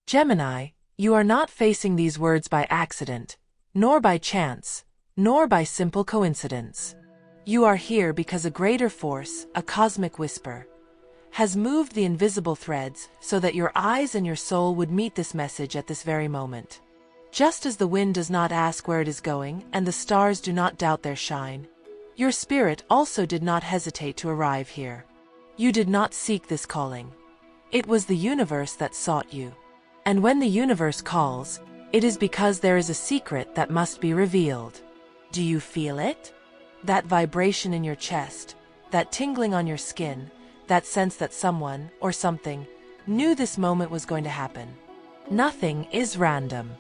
Gemini, you are not facing these words by accident, nor by chance, nor by simple coincidence. You are here because a greater force, a cosmic whisper, has moved the invisible threads so that your eyes and your soul would meet this message at this very moment. Just as the wind does not ask where it is going and the stars do not doubt their shine, your spirit also did not hesitate to arrive here. You did not seek this calling. It was the universe that sought you. And when the universe calls, it is because there is a secret that must be revealed. Do you feel it? That vibration in your chest, that tingling on your skin, that sense that someone, or something, knew this moment was going to happen. Nothing is random.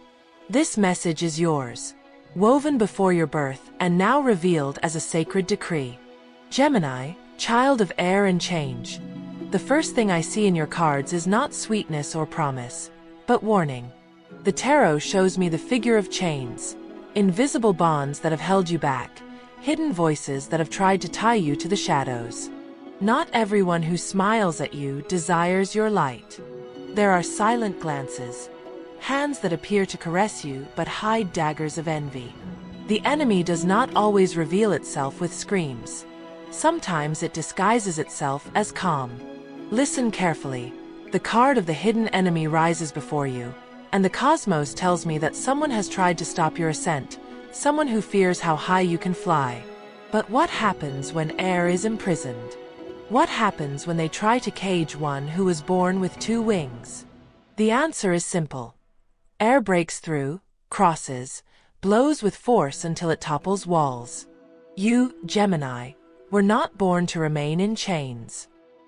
This message is yours, woven before your birth and now revealed as a sacred decree. Gemini, child of air and change. The first thing I see in your cards is not sweetness or promise, but warning. The tarot shows me the figure of chains, invisible bonds that have held you back, hidden voices that have tried to tie you to the shadows. Not everyone who smiles at you desires your light. There are silent glances, hands that appear to caress you but hide daggers of envy. The enemy does not always reveal itself with screams. Sometimes it disguises itself as calm. Listen carefully. The card of the hidden enemy rises before you, and the cosmos tells me that someone has tried to stop your ascent, someone who fears how high you can fly. But what happens when air is imprisoned? What happens when they try to cage one who was born with two wings? The answer is simple. Air breaks through, crosses, blows with force until it topples walls. You, Gemini, were not born to remain in chains.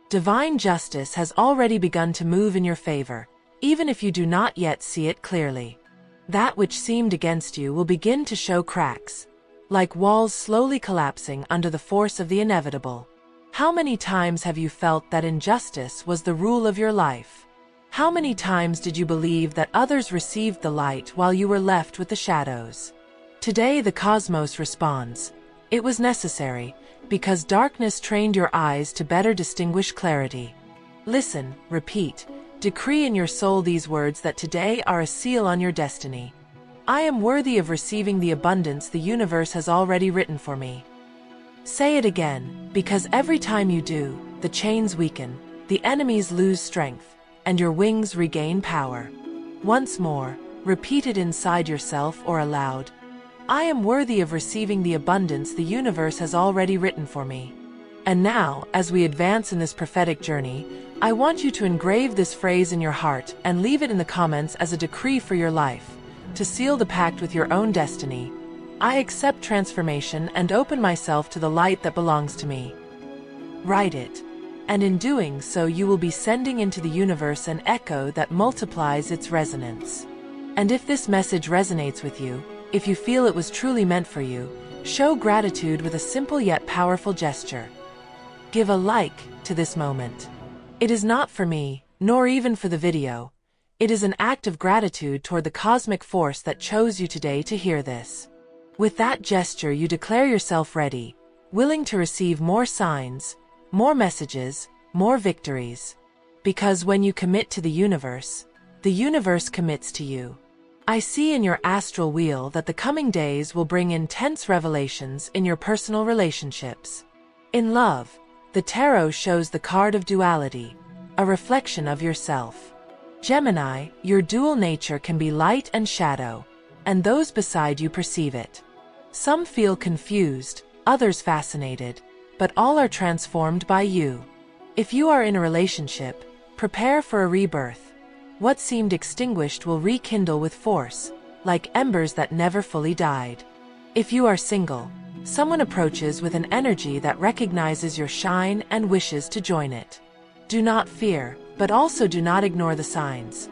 Divine justice has already begun to move in your favor, even if you do not yet see it clearly. That which seemed against you will begin to show cracks, like walls slowly collapsing under the force of the inevitable. How many times have you felt that injustice was the rule of your life? How many times did you believe that others received the light while you were left with the shadows? Today the cosmos responds. It was necessary, because darkness trained your eyes to better distinguish clarity. Listen, repeat, decree in your soul these words that today are a seal on your destiny. I am worthy of receiving the abundance the universe has already written for me. Say it again, because every time you do, the chains weaken, the enemies lose strength, and your wings regain power. Once more, repeat it inside yourself or aloud. I am worthy of receiving the abundance the universe has already written for me. And now, as we advance in this prophetic journey, I want you to engrave this phrase in your heart and leave it in the comments as a decree for your life, to seal the pact with your own destiny. I accept transformation and open myself to the light that belongs to me. Write it. And in doing so you will be sending into the universe an echo that multiplies its resonance. And if this message resonates with you, if you feel it was truly meant for you, show gratitude with a simple yet powerful gesture. Give a like to this moment. It is not for me, nor even for the video. It is an act of gratitude toward the cosmic force that chose you today to hear this. With that gesture you declare yourself ready, willing to receive more signs, more messages, more victories. Because when you commit to the universe commits to you. I see in your astral wheel that the coming days will bring intense revelations in your personal relationships. In love, the tarot shows the card of duality, a reflection of yourself. Gemini, your dual nature can be light and shadow, and those beside you perceive it. Some feel confused, others fascinated, but all are transformed by you. If you are in a relationship, prepare for a rebirth. What seemed extinguished will rekindle with force, like embers that never fully died. If you are single, someone approaches with an energy that recognizes your shine and wishes to join it. Do not fear, but also do not ignore the signs.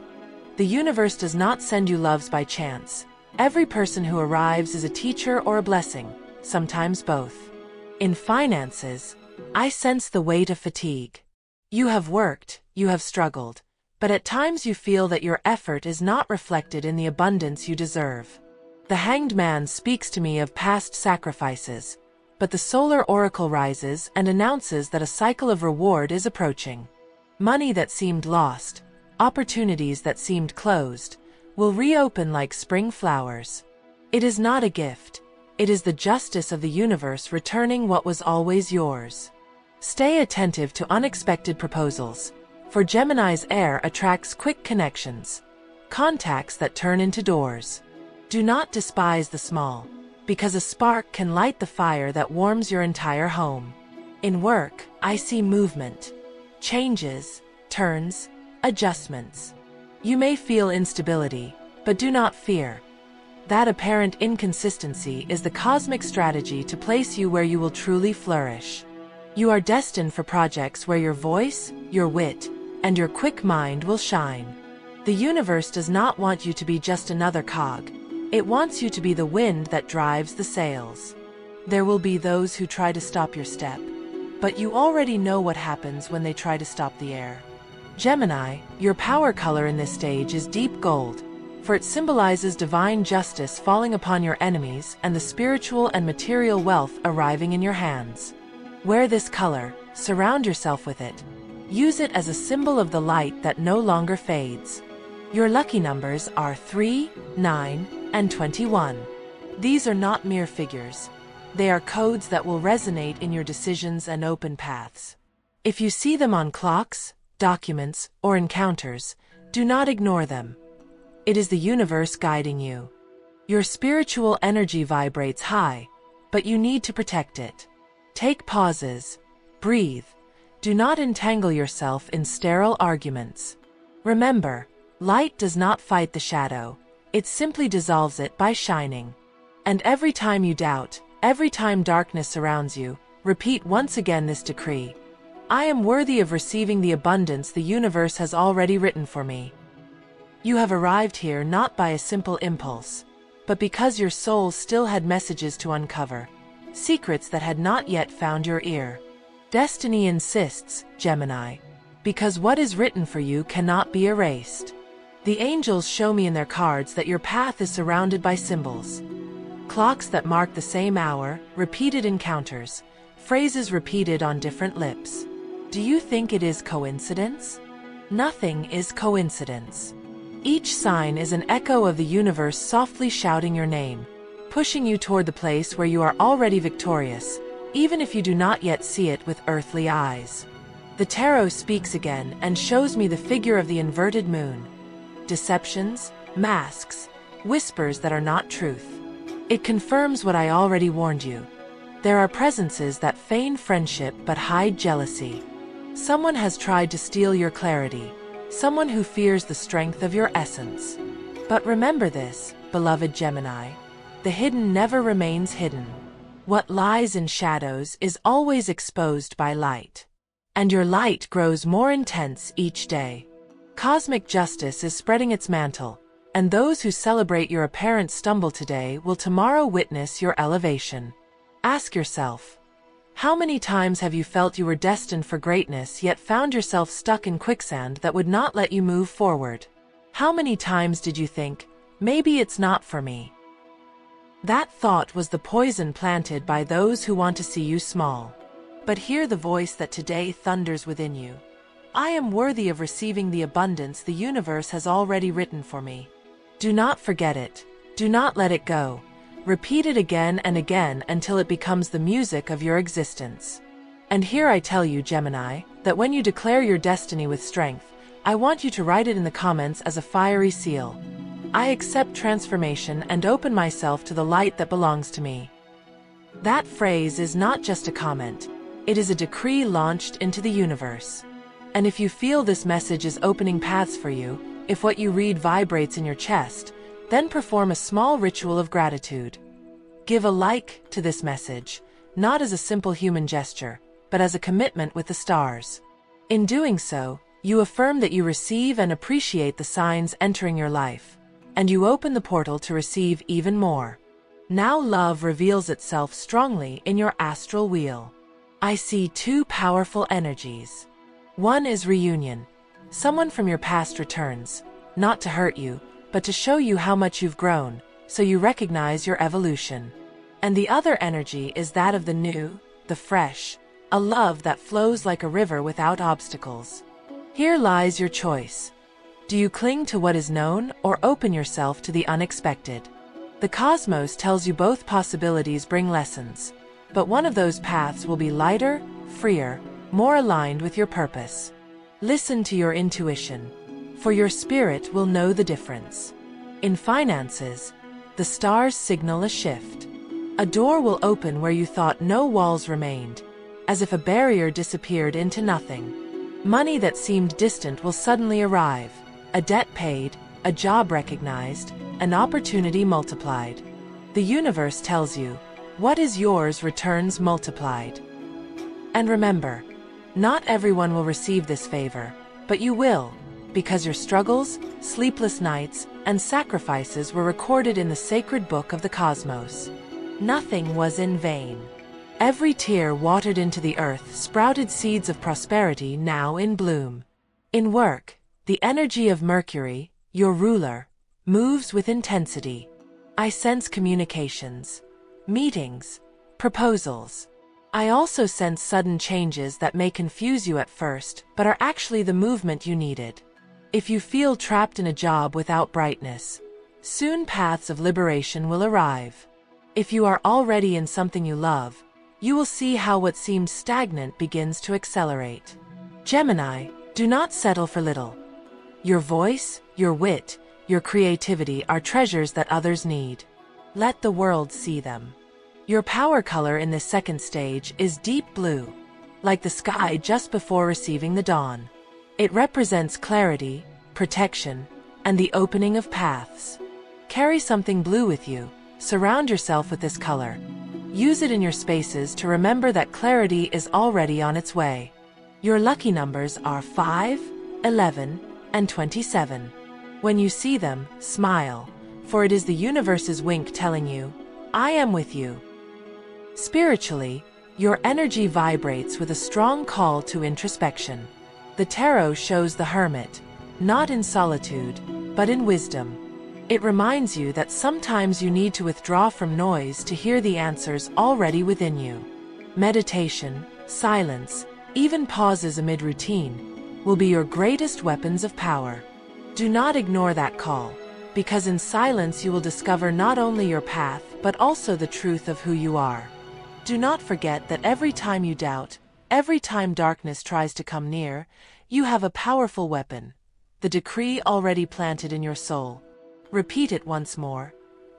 The universe does not send you loves by chance. Every person who arrives is a teacher or a blessing, sometimes both. In finances, I sense the weight of fatigue. You have worked, you have struggled, but at times you feel that your effort is not reflected in the abundance you deserve. The Hanged Man speaks to me of past sacrifices, but the solar oracle rises and announces that a cycle of reward is approaching. Money that seemed lost, Opportunities that seemed closed will reopen like spring flowers. It is not a gift. It is the justice of the universe returning what was always yours. Stay attentive to unexpected proposals, for Gemini's air attracts quick connections, contacts that turn into doors. Do not despise the small, because a spark can light the fire that warms your entire home. In work, I see movement, changes, turns, adjustments. You may feel instability, but do not fear. That apparent inconsistency is the cosmic strategy to place you where you will truly flourish. You are destined for projects where your voice, your wit, and your quick mind will shine. The universe does not want you to be just another cog. It wants you to be the wind that drives the sails. There will be those who try to stop your step, but you already know what happens when they try to stop the air. Gemini, your power color in this stage is deep gold, for it symbolizes divine justice falling upon your enemies and the spiritual and material wealth arriving in your hands. Wear this color, surround yourself with it. Use it as a symbol of the light that no longer fades. Your lucky numbers are 3, 9, and 21. These are not mere figures. They are codes that will resonate in your decisions and open paths. If you see them on clocks, documents, or encounters, do not ignore them. It is the universe guiding you. Your spiritual energy vibrates high, but you need to protect it. Take pauses, breathe. Do not entangle yourself in sterile arguments. Remember, light does not fight the shadow. It simply dissolves it by shining. And every time you doubt, every time darkness surrounds you, repeat once again this decree. I am worthy of receiving the abundance the universe has already written for me. You have arrived here not by a simple impulse, but because your soul still had messages to uncover, secrets that had not yet found your ear. Destiny insists, Gemini, because what is written for you cannot be erased. The angels show me in their cards that your path is surrounded by symbols. Clocks that mark the same hour, repeated encounters, phrases repeated on different lips. Do you think it is coincidence? Nothing is coincidence. Each sign is an echo of the universe softly shouting your name, pushing you toward the place where you are already victorious, even if you do not yet see it with earthly eyes. The tarot speaks again and shows me the figure of the inverted moon. Deceptions, masks, whispers that are not truth. It confirms what I already warned you. There are presences that feign friendship but hide jealousy. Someone has tried to steal your clarity, someone who fears the strength of your essence. But remember this, beloved Gemini, the hidden never remains hidden. What lies in shadows is always exposed by light. And your light grows more intense each day. Cosmic justice is spreading its mantle, and those who celebrate your apparent stumble today will tomorrow witness your elevation. Ask yourself, how many times have you felt you were destined for greatness yet found yourself stuck in quicksand that would not let you move forward? How many times did you think, maybe it's not for me? That thought was the poison planted by those who want to see you small. But hear the voice that today thunders within you. I am worthy of receiving the abundance the universe has already written for me. Do not forget it. Do not let it go. Repeat it again and again until it becomes the music of your existence. And here I tell you, Gemini, that when you declare your destiny with strength, I want you to write it in the comments as a fiery seal. I accept transformation and open myself to the light that belongs to me. That phrase is not just a comment. It is a decree launched into the universe. And if you feel this message is opening paths for you, if what you read vibrates in your chest, then perform a small ritual of gratitude. Give a like to this message, not as a simple human gesture, but as a commitment with the stars. In doing so, you affirm that you receive and appreciate the signs entering your life, and you open the portal to receive even more. Now love reveals itself strongly in your astral wheel. I see two powerful energies. One is reunion. Someone from your past returns, not to hurt you, but to show you how much you've grown, so you recognize your evolution. And the other energy is that of the new, the fresh, a love that flows like a river without obstacles. Here lies your choice. Do you cling to what is known or open yourself to the unexpected? The cosmos tells you both possibilities bring lessons, but one of those paths will be lighter, freer, more aligned with your purpose. Listen to your intuition, for your spirit will know the difference. In finances, the stars signal a shift. A door will open where you thought no walls remained, as if a barrier disappeared into nothing. Money that seemed distant will suddenly arrive, a debt paid, a job recognized, an opportunity multiplied. The universe tells you, what is yours returns multiplied. And remember, not everyone will receive this favor, but you will, because your struggles, sleepless nights, and sacrifices were recorded in the sacred book of the cosmos. Nothing was in vain. Every tear watered into the earth sprouted seeds of prosperity now in bloom. In work, the energy of Mercury, your ruler, moves with intensity. I sense communications, meetings, proposals. I also sense sudden changes that may confuse you at first, but are actually the movement you needed. If you feel trapped in a job without brightness, soon paths of liberation will arrive. If you are already in something you love, you will see how what seemed stagnant begins to accelerate. Gemini, do not settle for little. Your voice, your wit, your creativity are treasures that others need. Let the world see them. Your power color in this second stage is deep blue, like the sky just before receiving the dawn. It represents clarity, protection, and the opening of paths. Carry something blue with you. Surround yourself with this color. Use it in your spaces to remember that clarity is already on its way. Your lucky numbers are 5, 11, and 27. When you see them, smile, for it is the universe's wink telling you, I am with you. Spiritually, your energy vibrates with a strong call to introspection. The tarot shows the hermit, not in solitude, but in wisdom. It reminds you that sometimes you need to withdraw from noise to hear the answers already within you. Meditation, silence, even pauses amid routine, will be your greatest weapons of power. Do not ignore that call, because in silence you will discover not only your path but also the truth of who you are. Do not forget that every time you doubt, every time darkness tries to come near, you have a powerful weapon, the decree already planted in your soul. Repeat it once more.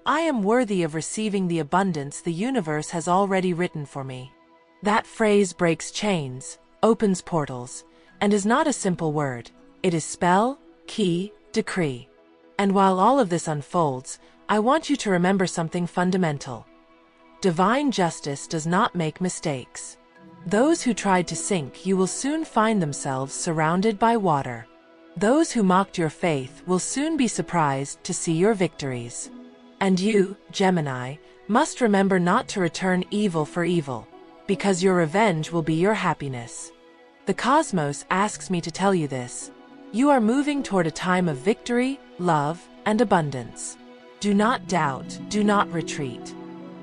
I am worthy of receiving the abundance the universe has already written for me. That phrase breaks chains, opens portals, and is not a simple word. It is spell, key, decree. And while all of this unfolds, I want you to remember something fundamental. Divine justice does not make mistakes. Those who tried to sink you will soon find themselves surrounded by water. Those who mocked your faith will soon be surprised to see your victories. And you, Gemini, must remember not to return evil for evil, because your revenge will be your happiness. The cosmos asks me to tell you this. You are moving toward a time of victory, love, and abundance. Do not doubt, do not retreat.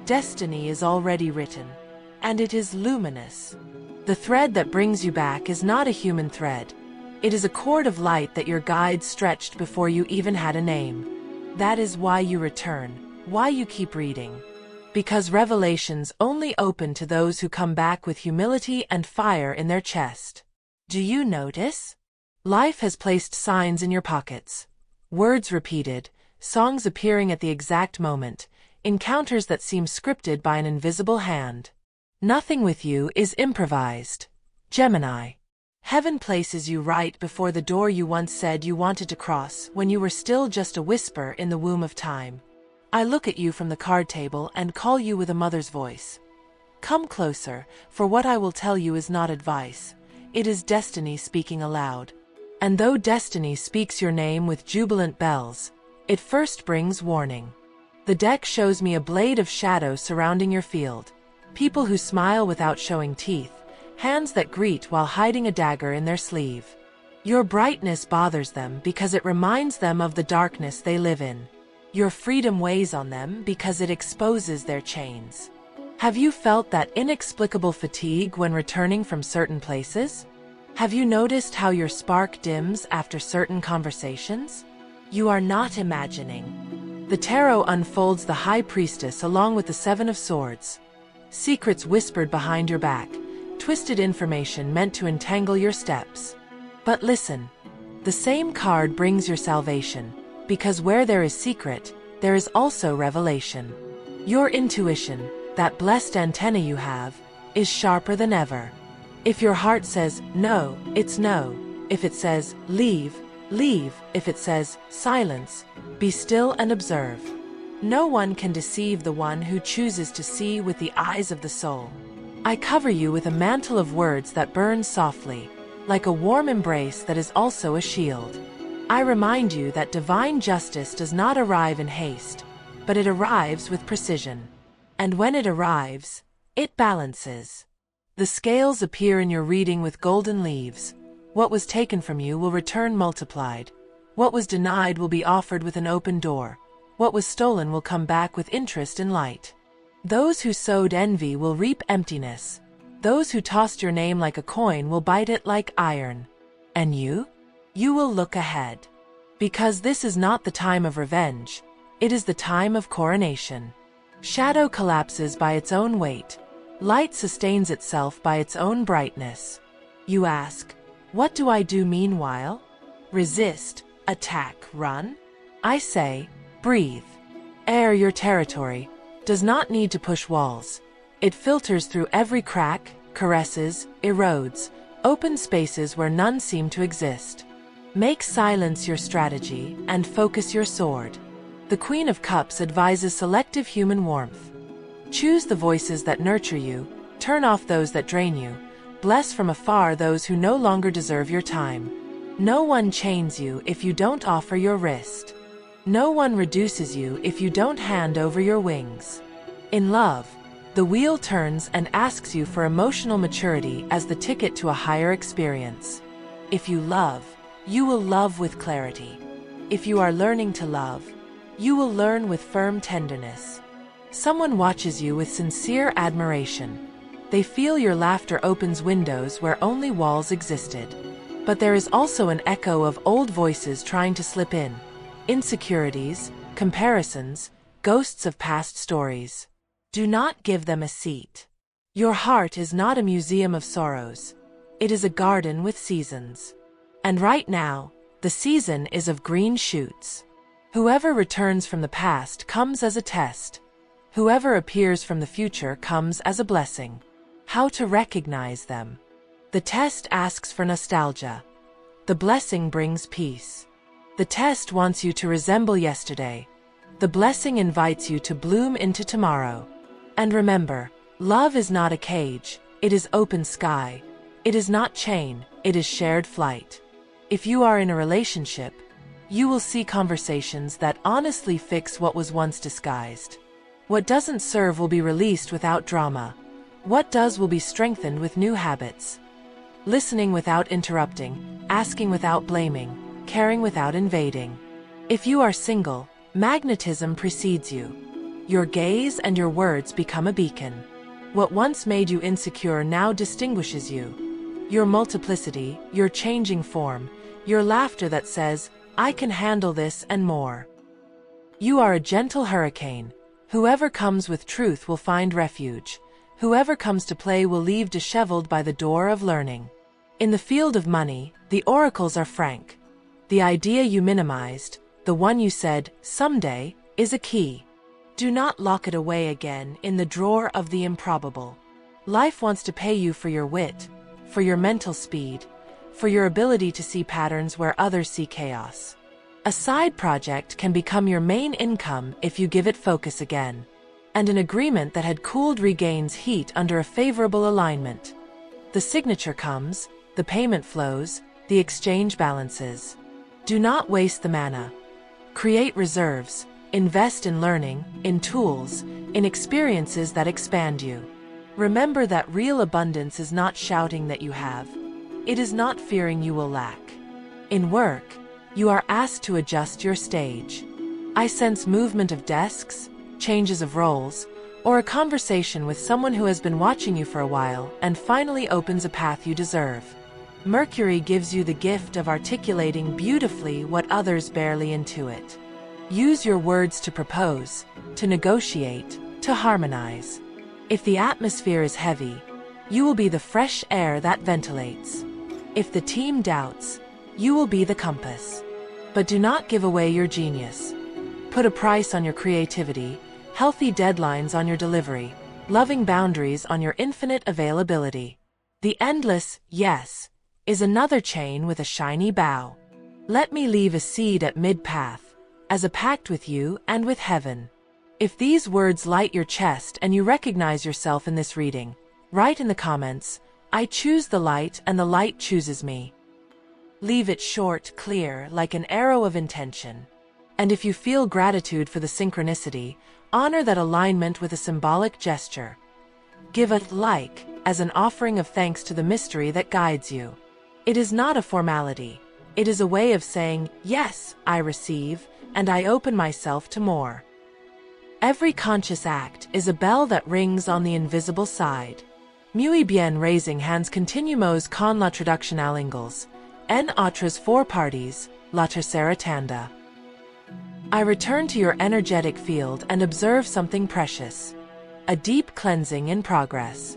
Destiny is already written, and it is luminous. The thread that brings you back is not a human thread. It is a cord of light that your guide stretched before you even had a name. That is why you return, why you keep reading. Because revelations only open to those who come back with humility and fire in their chest. Do you notice? Life has placed signs in your pockets. Words repeated, songs appearing at the exact moment, encounters that seem scripted by an invisible hand. Nothing with you is improvised. Gemini. Heaven places you right before the door you once said you wanted to cross when you were still just a whisper in the womb of time. I look at you from the card table and call you with a mother's voice. Come closer, for what I will tell you is not advice. It is destiny speaking aloud. And though destiny speaks your name with jubilant bells, it first brings warning. The deck shows me a blade of shadow surrounding your field. People who smile without showing teeth. Hands that greet while hiding a dagger in their sleeve. Your brightness bothers them because it reminds them of the darkness they live in. Your freedom weighs on them because it exposes their chains. Have you felt that inexplicable fatigue when returning from certain places? Have you noticed how your spark dims after certain conversations? You are not imagining. The tarot unfolds the High Priestess along with the Seven of Swords. Secrets whispered behind your back, twisted information meant to entangle your steps. But listen, the same card brings your salvation, because where there is secret, there is also revelation. Your intuition, that blessed antenna you have, is sharper than ever. If your heart says no, it's no. If it says leave, leave. If it says silence, be still and observe. No one can deceive the one who chooses to see with the eyes of the soul. I cover you with a mantle of words that burns softly, like a warm embrace that is also a shield. I remind you that divine justice does not arrive in haste, but it arrives with precision. And when it arrives, it balances. The scales appear in your reading with golden leaves. What was taken from you will return multiplied. What was denied will be offered with an open door. What was stolen will come back with interest and light. Those who sowed envy will reap emptiness. Those who tossed your name like a coin will bite it like iron. And you? You will look ahead. Because this is not the time of revenge. It is the time of coronation. Shadow collapses by its own weight. Light sustains itself by its own brightness. You ask, what do I do meanwhile? Resist, attack, run? I say, breathe. Air your territory does not need to push walls. It filters through every crack, caresses, erodes, open spaces where none seem to exist. Make silence your strategy and focus your sword. The Queen of Cups advises selective human warmth. Choose the voices that nurture you, turn off those that drain you, bless from afar those who no longer deserve your time. No one chains you if you don't offer your wrist. No one reduces you if you don't hand over your wings. In love, the wheel turns and asks you for emotional maturity as the ticket to a higher experience. If you love, you will love with clarity. If you are learning to love, you will learn with firm tenderness. Someone watches you with sincere admiration. They feel your laughter opens windows where only walls existed. But there is also an echo of old voices trying to slip in. Insecurities, comparisons, ghosts of past stories. Do not give them a seat. Your heart is not a museum of sorrows. It is a garden with seasons. And right now, the season is of green shoots. Whoever returns from the past comes as a test. Whoever appears from the future comes as a blessing. How to recognize them? The test asks for nostalgia. The blessing brings peace. The test wants you to resemble yesterday. The blessing invites you to bloom into tomorrow. And remember, love is not a cage, it is open sky. It is not chain, it is shared flight. If you are in a relationship, you will see conversations that honestly fix what was once disguised. What doesn't serve will be released without drama. What does will be strengthened with new habits. Listening without interrupting, asking without blaming, caring without invading. If you are single, magnetism precedes you. Your gaze and your words become a beacon. What once made you insecure now distinguishes you. Your multiplicity, your changing form, your laughter that says, I can handle this and more. You are a gentle hurricane. Whoever comes with truth will find refuge. Whoever comes to play will leave disheveled by the door of learning. In the field of money, the oracles are frank. The idea you minimized, the one you said, someday, is a key. Do not lock it away again in the drawer of the improbable. Life wants to pay you for your wit, for your mental speed, for your ability to see patterns where others see chaos. A side project can become your main income if you give it focus again. And an agreement that had cooled regains heat under a favorable alignment. The signature comes, the payment flows, the exchange balances. Do not waste the mana. Create reserves, invest in learning, in tools, in experiences that expand you. Remember that real abundance is not shouting that you have. It is not fearing you will lack. In work, you are asked to adjust your stage. I sense movement of desks, changes of roles, or a conversation with someone who has been watching you for a while and finally opens a path you deserve. Mercury gives you the gift of articulating beautifully what others barely intuit. Use your words to propose, to negotiate, to harmonize. If the atmosphere is heavy, you will be the fresh air that ventilates. If the team doubts, you will be the compass. But do not give away your genius. Put a price on your creativity, healthy deadlines on your delivery, loving boundaries on your infinite availability. The endless yes is another chain with a shiny bow. Let me leave a seed at mid-path, as a pact with you and with heaven. If these words light your chest and you recognize yourself in this reading, write in the comments, "I choose the light and the light chooses me." Leave it short, clear, like an arrow of intention. And if you feel gratitude for the synchronicity, honor that alignment with a symbolic gesture. Give a like as an offering of thanks to the mystery that guides you. It is not a formality. It is a way of saying, yes, I receive, and I open myself to more. Every conscious act is a bell that rings on the invisible side. Muy bien, raising hands, continuemos con la traducción al inglés. En otras four parties, la tercera tanda. I return to your energetic field and observe something precious. A deep cleansing in progress.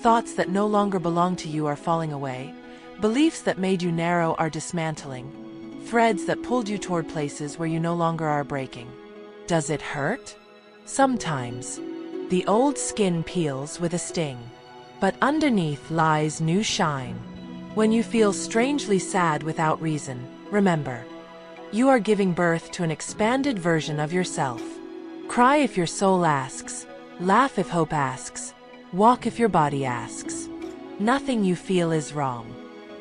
Thoughts that no longer belong to you are falling away. Beliefs that made you narrow are dismantling. Threads that pulled you toward places where you no longer are breaking. Does it hurt? Sometimes. The old skin peels with a sting. But underneath lies new shine. When you feel strangely sad without reason, remember. You are giving birth to an expanded version of yourself. Cry if your soul asks. Laugh if hope asks. Walk if your body asks. Nothing you feel is wrong.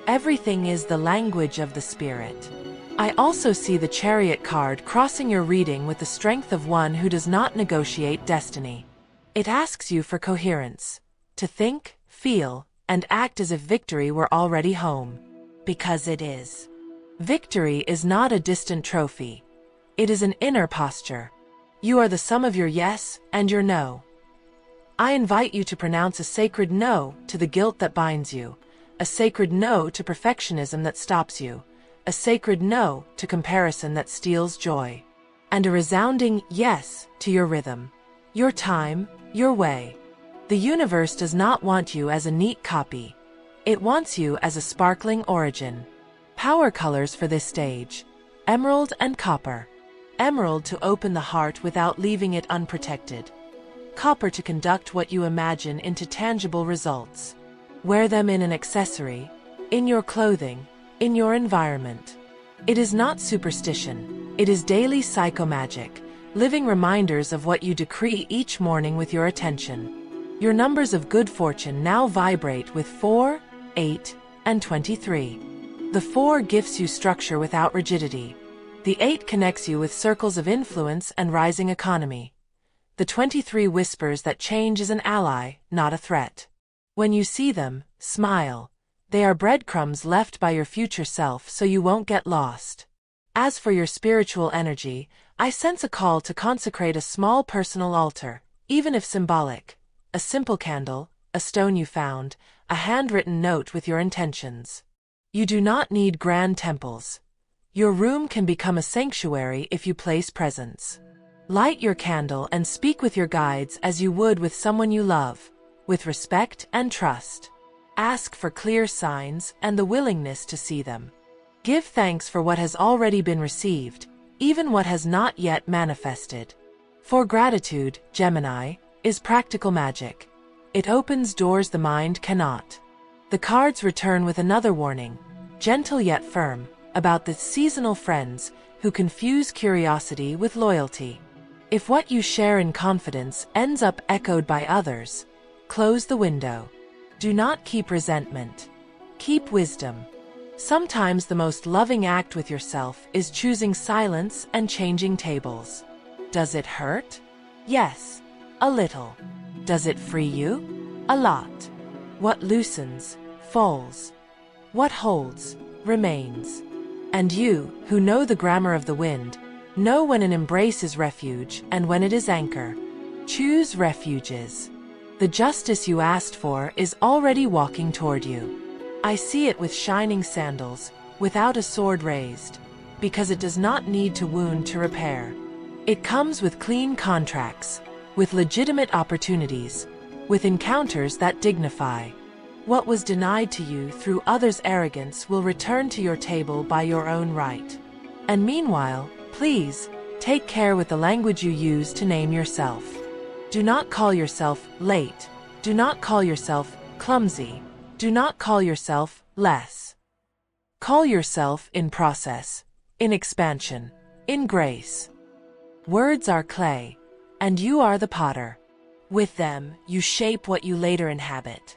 Everything is the language of the spirit. I also see the Chariot card crossing your reading with the strength of one who does not negotiate destiny. It asks you for coherence. To think, feel, and act as if victory were already home. Because it is. Victory is not a distant trophy. It is an inner posture. You are the sum of your yes and your no. I invite you to pronounce a sacred no to the guilt that binds you, a sacred no to perfectionism that stops you, a sacred no to comparison that steals joy, and a resounding yes to your rhythm, your time, your way. The universe does not want you as a neat copy. It wants you as a sparkling origin. Power colors for this stage: emerald and copper. Emerald to open the heart without leaving it unprotected. Copper to conduct what you imagine into tangible results. Wear them in an accessory, in your clothing, in your environment. It is not superstition. It is daily psychomagic, living reminders of what you decree each morning with your attention. Your numbers of good fortune now vibrate with 4, 8, and 23. The 4 gifts you structure without rigidity. The 8 connects you with circles of influence and rising economy. The 23 whispers that change is an ally, not a threat. When you see them, smile. They are breadcrumbs left by your future self so you won't get lost. As for your spiritual energy, I sense a call to consecrate a small personal altar, even if symbolic. A simple candle, a stone you found, a handwritten note with your intentions. You do not need grand temples. Your room can become a sanctuary if you place presence. Light your candle and speak with your guides as you would with someone you love, with respect and trust. Ask for clear signs and the willingness to see them. Give thanks for what has already been received, even what has not yet manifested. For gratitude, Gemini, is practical magic. It opens doors the mind cannot. The cards return with another warning, gentle yet firm, about the seasonal friends who confuse curiosity with loyalty. If what you share in confidence ends up echoed by others, close the window. Do not keep resentment. Keep wisdom. Sometimes the most loving act with yourself is choosing silence and changing tables. Does it hurt? Yes, a little. Does it free you? A lot. What loosens, falls. What holds, remains. And you, who know the grammar of the wind, know when an embrace is refuge and when it is anchor. Choose refuges. The justice you asked for is already walking toward you. I see it with shining sandals, without a sword raised, because it does not need to wound to repair. It comes with clean contracts, with legitimate opportunities, with encounters that dignify. What was denied to you through others' arrogance will return to your table by your own right. And meanwhile, please, take care with the language you use to name yourself. Do not call yourself late. Do not call yourself clumsy. Do not call yourself less. Call yourself in process, in expansion, in grace. Words are clay, and you are the potter. With them, you shape what you later inhabit.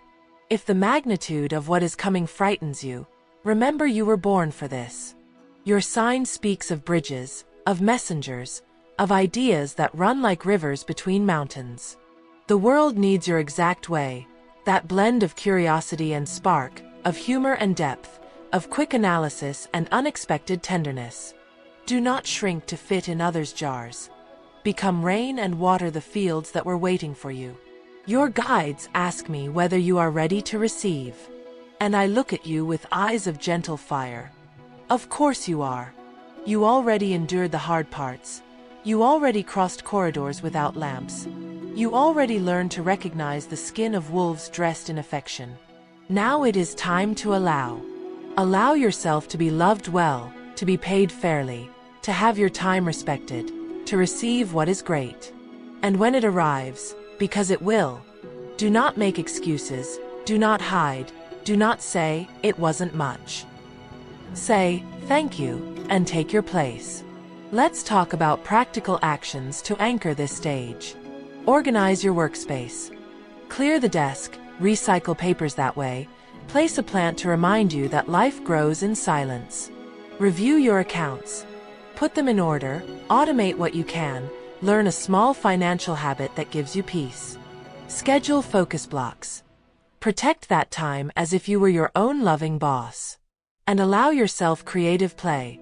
If the magnitude of what is coming frightens you, remember you were born for this. Your sign speaks of bridges, of messengers, of ideas that run like rivers between mountains. The world needs your exact way, that blend of curiosity and spark, of humor and depth, of quick analysis and unexpected tenderness. Do not shrink to fit in others' jars. Become rain and water the fields that were waiting for you. Your guides ask me whether you are ready to receive. And I look at you with eyes of gentle fire. Of course you are. You already endured the hard parts. You already crossed corridors without lamps. You already learned to recognize the skin of wolves dressed in affection. Now it is time to allow. Allow yourself to be loved well, to be paid fairly, to have your time respected, to receive what is great. And when it arrives, because it will, do not make excuses, do not hide, do not say, it wasn't much. Say, thank you, and take your place. Let's talk about practical actions to anchor this stage. Organize your workspace. Clear the desk, recycle papers that way, place a plant to remind you that life grows in silence. Review your accounts. Put them in order, automate what you can, learn a small financial habit that gives you peace. Schedule focus blocks. Protect that time as if you were your own loving boss. And allow yourself creative play.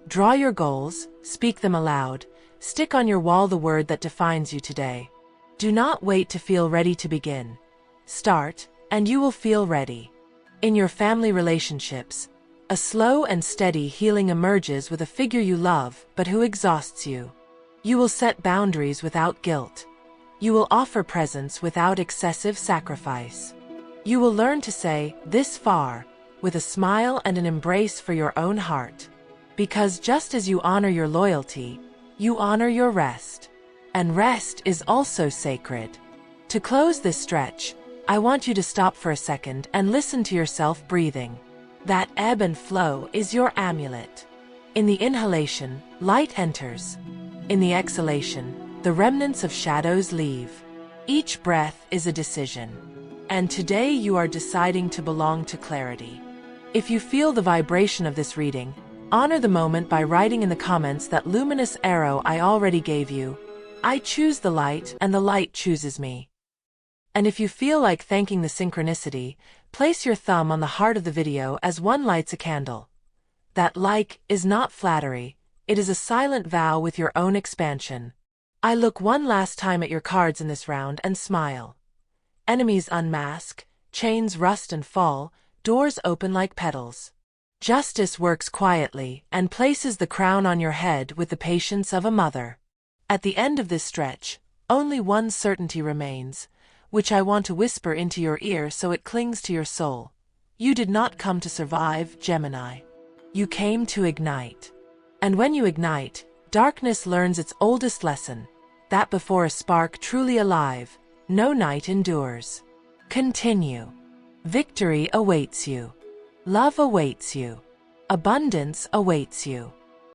Draw your goals, speak them aloud, stick on your wall the word that defines you today. Do not wait to feel ready to begin. Start, and you will feel ready. In your family relationships, a slow and steady healing emerges with a figure you love but who exhausts you. You will set boundaries without guilt. You will offer presence without excessive sacrifice. You will learn to say, "This far," with a smile and an embrace for your own heart. Because just as you honor your loyalty, you honor your rest. And rest is also sacred. To close this stretch, I want you to stop for a second and listen to yourself breathing. That ebb and flow is your amulet. In the inhalation, light enters. In the exhalation, the remnants of shadows leave. Each breath is a decision. And today you are deciding to belong to clarity. If you feel the vibration of this reading, honor the moment by writing in the comments that luminous arrow I already gave you. I choose the light and the light chooses me. And if you feel like thanking the synchronicity, place your thumb on the heart of the video as one lights a candle. That like is not flattery. It is a silent vow with your own expansion. I look one last time at your cards in this round and smile. Enemies unmask, chains rust and fall, doors open like petals. Justice works quietly and places the crown on your head with the patience of a mother. At the end of this stretch, only one certainty remains, which I want to whisper into your ear so it clings to your soul. You did not come to survive, Gemini. You came to ignite. And when you ignite, darkness learns its oldest lesson, that before a spark truly alive, no night endures. Continue. Victory awaits you. Love awaits you. Abundance awaits you.